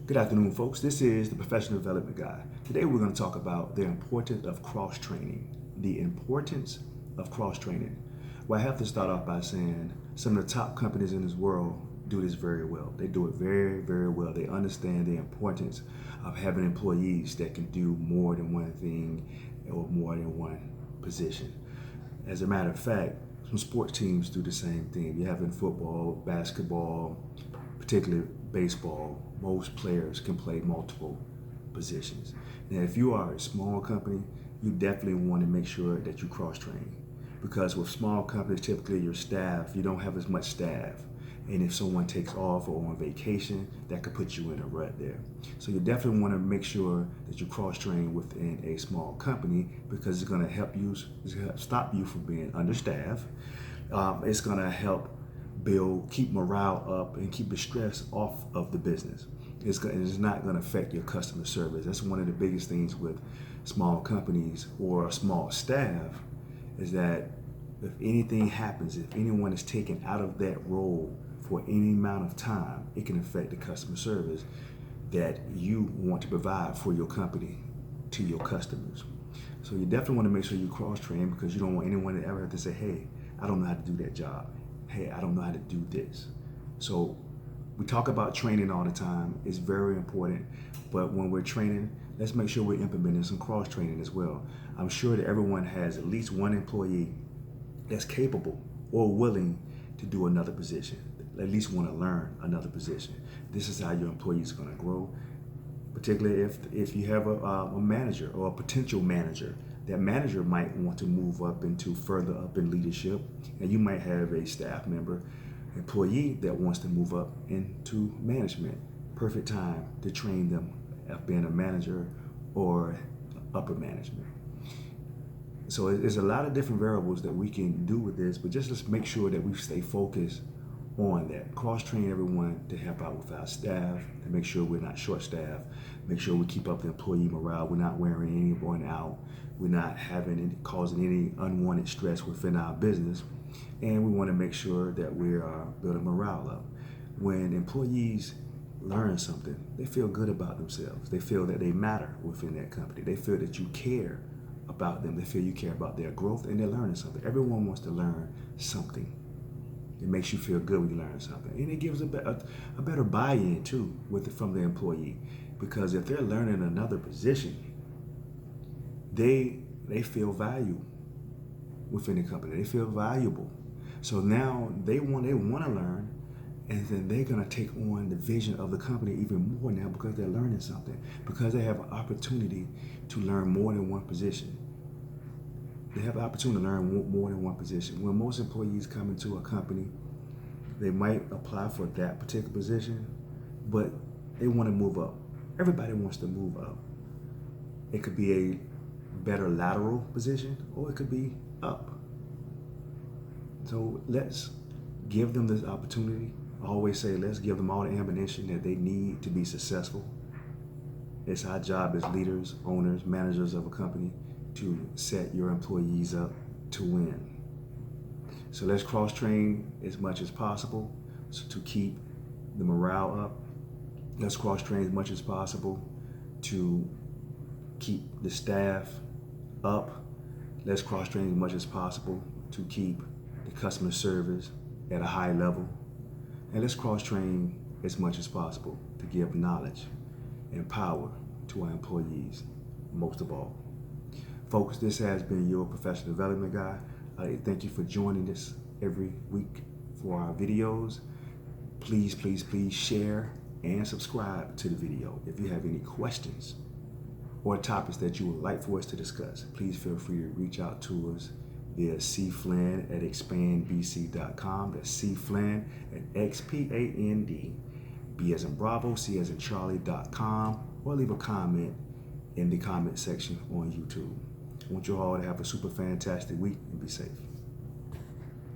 Good afternoon, folks. This is the Professional Development Guy. Today we're going to talk about the importance of cross-training. The importance of cross-training. Well, I have to start off by saying some of the top companies in this world do this very well. They do it very, very well. They understand the importance of having employees that can do more than one thing or more than one position. As a matter of fact, some sports teams do the same thing. You have in football, basketball, particularly baseball, most players can play multiple positions. Now, if you are a small company, you definitely want to make sure that you cross-train, because with small companies, typically your staff, you don't have as much staff. And if someone takes off or on vacation, that could put you in a rut there. So you definitely want to make sure that you cross-train within a small company, because it's going to help you, it's going to stop you from being understaffed. It's going to help keep morale up and keep the stress off of the business. It's not going to affect your customer service. That's one of the biggest things with small companies or small staff, is that if anything happens, if anyone is taken out of that role for any amount of time, it can affect the customer service that you want to provide for your company to your customers. So you definitely want to make sure you cross-train, because you don't want anyone to ever have to say, hey, I don't know how to do that job. Hey, I don't know how to do this. So we talk about training all the time. It's very important. But when we're training, let's make sure we're implementing some cross-training as well. I'm sure that everyone has at least one employee that's capable or willing to do another position, at least want to learn another position. This is how your employees are going to grow, particularly if you have a manager or a potential manager. That manager might want to move up into further up in leadership, and you might have a staff member, employee that wants to move up into management. Perfect time to train them of being a manager or upper management. So there's a lot of different variables that we can do with this, but just let's make sure that we stay focused on that. Cross-train everyone to help out with our staff, to make sure we're not short-staffed, make sure we keep up the employee morale, we're not wearing anyone out, we're not causing any unwanted stress within our business, and we want to make sure that we are building morale up. When employees learn something, they feel good about themselves. They feel that they matter within that company. They feel that you care about them. They feel you care about their growth, and they're learning something. Everyone wants to learn something. It makes you feel good when you learn something, and it gives a better buy-in too from the employee, because if they're learning another position, they feel value within the company. They feel valuable. So now they want to learn, and then they're going to take on the vision of the company even more now, because they're learning something, because they have an opportunity to learn more than one position. They have the opportunity to learn more than one position. When most employees come into a company, they might apply for that particular position, but they want to move up. Everybody wants to move up. It could be a better lateral position, or it could be up. So let's give them this opportunity. I always say, let's give them all the ammunition that they need to be successful. It's our job as leaders, owners, managers of a company to set your employees up to win. So let's cross-train as much as possible to keep the morale up. Let's cross-train as much as possible to keep the staff up. Let's cross-train as much as possible to keep the customer service at a high level. And let's cross-train as much as possible to give knowledge and power to our employees, most of all. Folks, this has been your Professional Development Guy. Thank you for joining us every week for our videos. Please, please, please share and subscribe to the video. If you have any questions or topics that you would like for us to discuss, please feel free to reach out to us via cflynn@expandbc.com. That's cflynn@expand, B as in Bravo, C as in Charlie.com, or leave a comment in the comment section on YouTube. I want you all to have a super fantastic week and be safe.